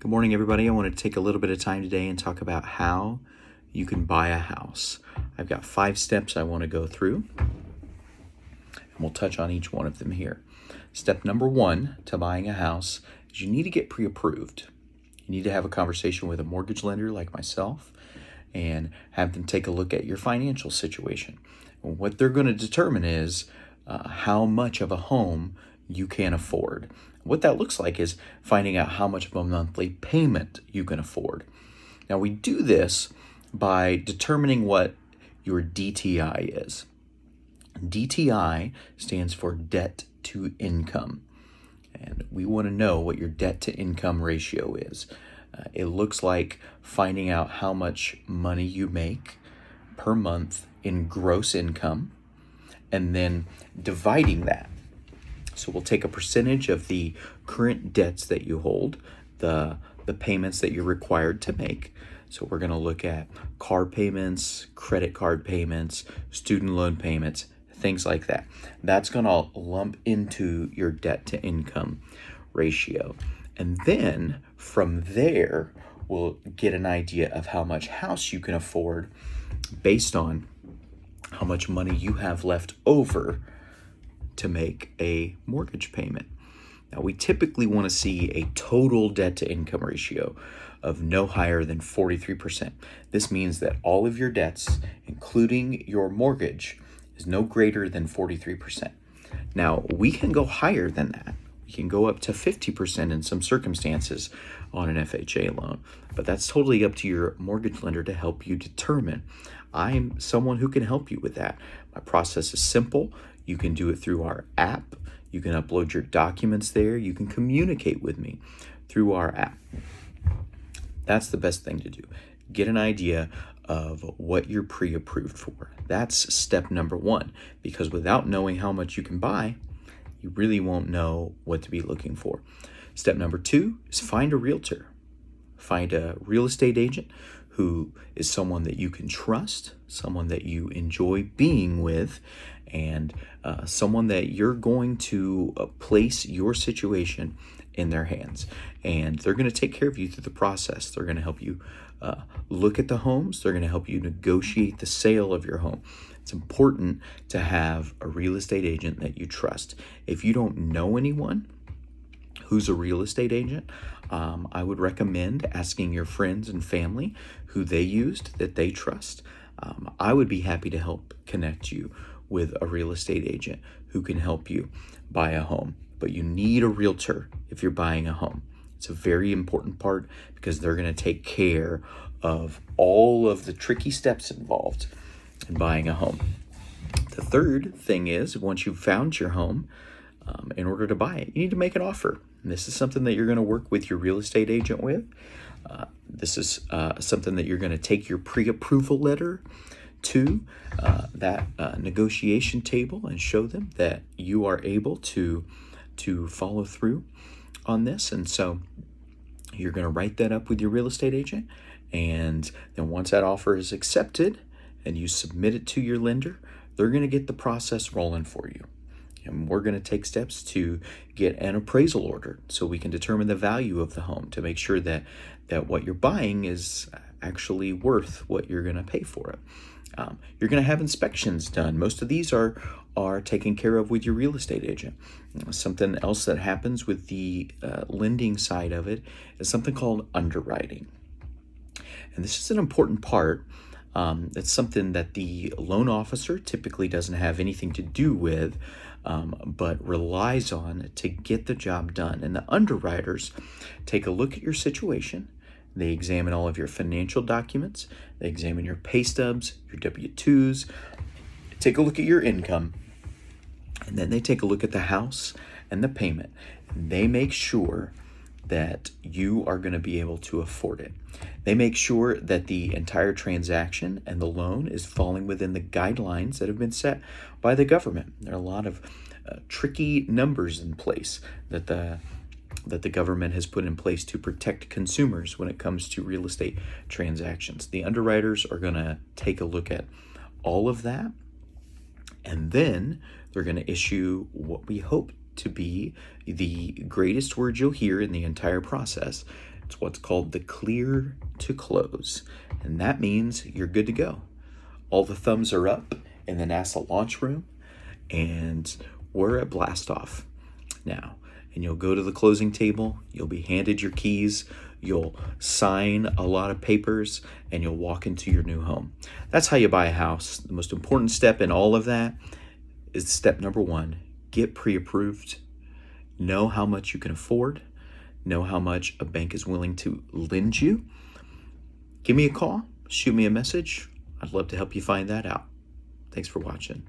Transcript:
Good morning, everybody. I want to take a little bit of time today and talk about how you can buy a house. I've got 5 steps I want to go through, and we'll touch on each one of them here. Step number 1 to buying a house is you need to get pre-approved. You need to have a conversation with a mortgage lender like myself and have them take a look at your financial situation. And what they're going to determine is how much of a home you can afford. What that looks like is finding out how much of a monthly payment you can afford. Now, we do this by determining what your DTI is. DTI stands for debt to income. And we want to know what your debt to income ratio is. It looks like finding out how much money you make per month in gross income and then dividing that. So we'll take a percentage of the current debts that you hold, the payments that you're required to make. So we're going to look at car payments, credit card payments, student loan payments, things like that. That's going to lump into your debt to income ratio. And then from there, we'll get an idea of how much house you can afford based on how much money you have left over to make a mortgage payment. Now, we typically want to see a total debt to income ratio of no higher than 43%. This means that all of your debts, including your mortgage, is no greater than 43%. Now, we can go higher than that. We can go up to 50% in some circumstances on an FHA loan, but that's totally up to your mortgage lender to help you determine. I'm someone who can help you with that. My process is simple. You can do it through our app. You can upload your documents there. You can communicate with me through our app. That's the best thing to do. Get an idea of what you're pre-approved for. That's step number 1, because without knowing how much you can buy, you really won't know what to be looking for. Step number 2 is find a realtor. Find a real estate agent who is someone that you can trust, someone that you enjoy being with, and someone that you're going to place your situation in their hands. And they're going to take care of you through the process. They're going to help you look at the homes. They're going to help you negotiate the sale of your home. It's important to have a real estate agent that you trust. If you don't know anyone who's a real estate agent, I would recommend asking your friends and family who they used that they trust. I would be happy to help connect you with a real estate agent who can help you buy a home. But you need a realtor if you're buying a home. It's a very important part because they're going to take care of all of the tricky steps involved in buying a home. The third thing is, once you've found your home, in order to buy it, you need to make an offer. And this is something that you're going to work with your real estate agent with. This is something that you're going to take your pre-approval letter to that negotiation table and show them that you are able to follow through on this. And so you're going to write that up with your real estate agent. And then once that offer is accepted and you submit it to your lender, they're going to get the process rolling for you. And we're going to take steps to get an appraisal ordered so we can determine the value of the home to make sure that what you're buying is actually worth what you're going to pay for it. You're going to have inspections done. Most of these are taken care of with your real estate agent. Something else that happens with the lending side of it is something called underwriting. And this is an important part. It's something that the loan officer typically doesn't have anything to do with, but relies on to get the job done. And the underwriters take a look at your situation. They examine all of your financial documents. They examine your pay stubs, your W-2s, take a look at your income, and then they take a look at the house and the payment. And they make sure that you are going to be able to afford it. They make sure that the entire transaction and the loan is falling within the guidelines that have been set by the government. There are a lot of tricky numbers in place that the government has put in place to protect consumers when it comes to real estate transactions. The underwriters are going to take a look at all of that, and then they're going to issue what we hope to be the greatest word you'll hear in the entire process, It's what's called the clear to close. And that means you're good to go. All the thumbs are up in the NASA launch room, and we're at blastoff now. And you'll go to the closing table, you'll be handed your keys, you'll sign a lot of papers, and you'll walk into your new home. That's how you buy a house. The most important step in all of that is step number 1. Get pre-approved. Know how much you can afford. Know how much a bank is willing to lend you. Give me a call. Shoot me a message. I'd love to help you find that out. Thanks for watching.